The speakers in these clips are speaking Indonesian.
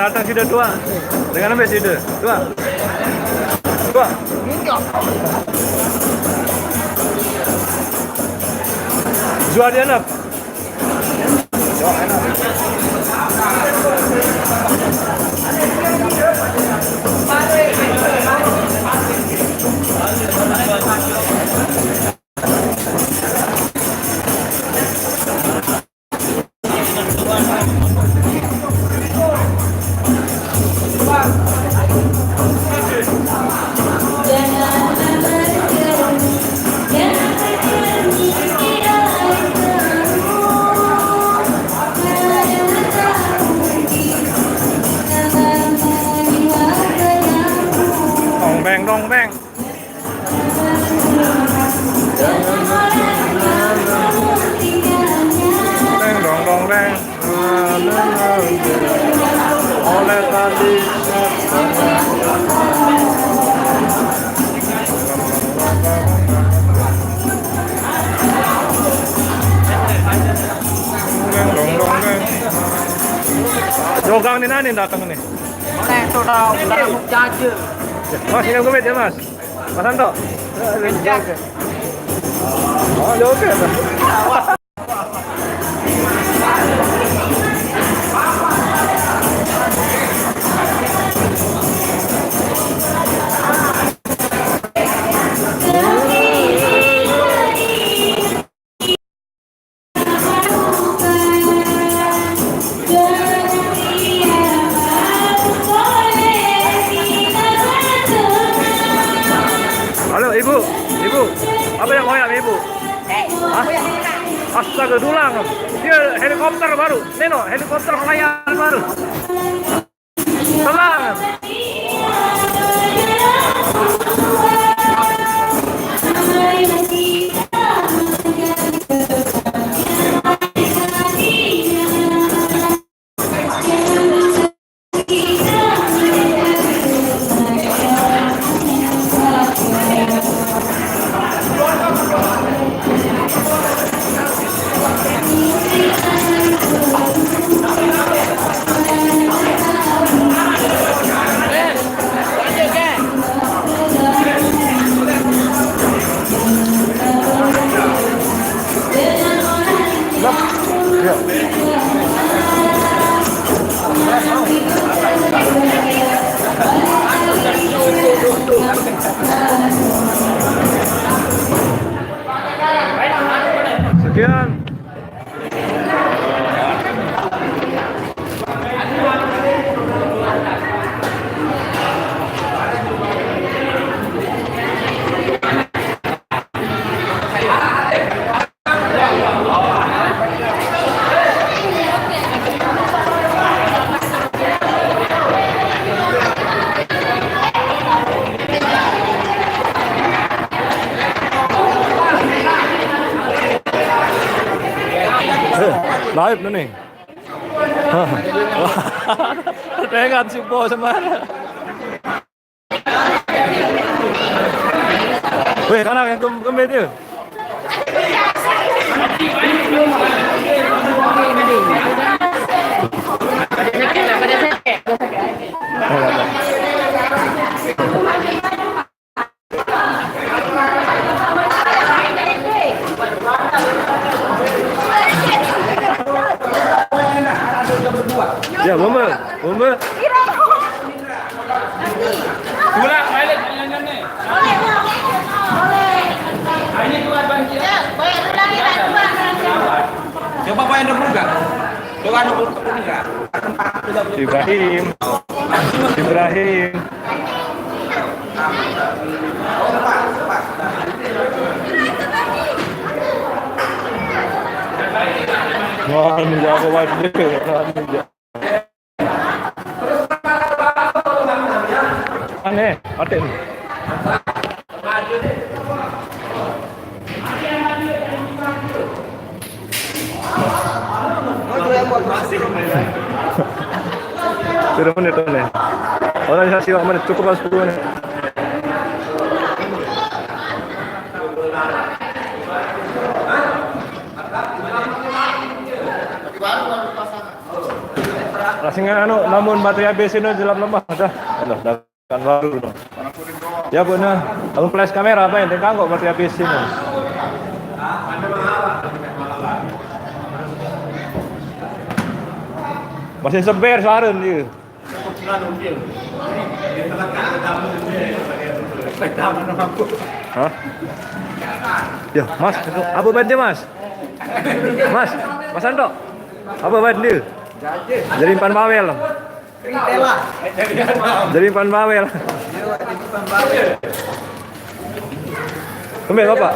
Datang sudah tua dengan apa sudah tua jual dia nak Deng dong dong deng. Oleh tadi. Deng dong dong deng. Jogang nih nani datang nih. Oleh total dalam jaje. Mas, ingat gue ya mas. Mas Anto. Oh, joget. Halo ibu, ibu, apa yang koyak ibu? Hah? Astaga dulang, dia helikopter baru, Neno helikopter pelayanan baru. Tenang. Sekian. Live na nih. Tengan si Po semana. Weh, kanak yang kembali itu. Ya, bomba. Pulang, balik nyanyian nih. Ini keluar bangkit. Coba Pak yang dapur enggak? Coba dapur enggak? Ibrahim. Wah, ini jago banget. Aneh, aten. Sudah menit nih. Organisasi menit cukup 10 menit. Rasanya namun baterai habis ini jelas lemah dah. Kan baru dong. Ya benar. Kalau flash kamera apa yang tengah kok baterai habis ini. Masih seber saran dia. Hah? Ya, Mas, apa bantu Mas? Mas Anto. Apa bantu? Jadi pan bawel. Jadi pan bawel. Kembali apa?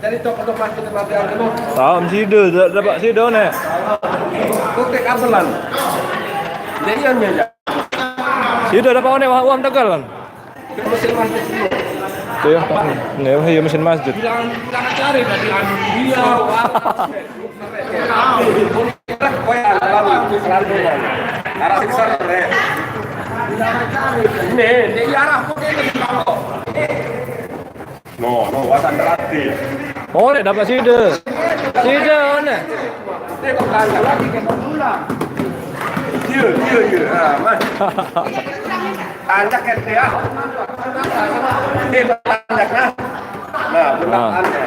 Dari toko-toko masuk ke bagian itu. Tahu sido, dapat sido nih. Kok kabelan. Jadiannya aja. Sido dapat uang Tegal kan? Mesin masuk dulu. Tuh ya, nih iya mesin masjid. Bilang cari tadi anu dia. Arah besar deh. Nih, di arah kok ini kalau. No, wasan berarti. Oh, nek dapat side. Side one. Ini kok tanya lagi ke pulang. Iya. Ah, Mas. Tanjak kan dia. Ini tanjak nah. Nah, pulang tanjak.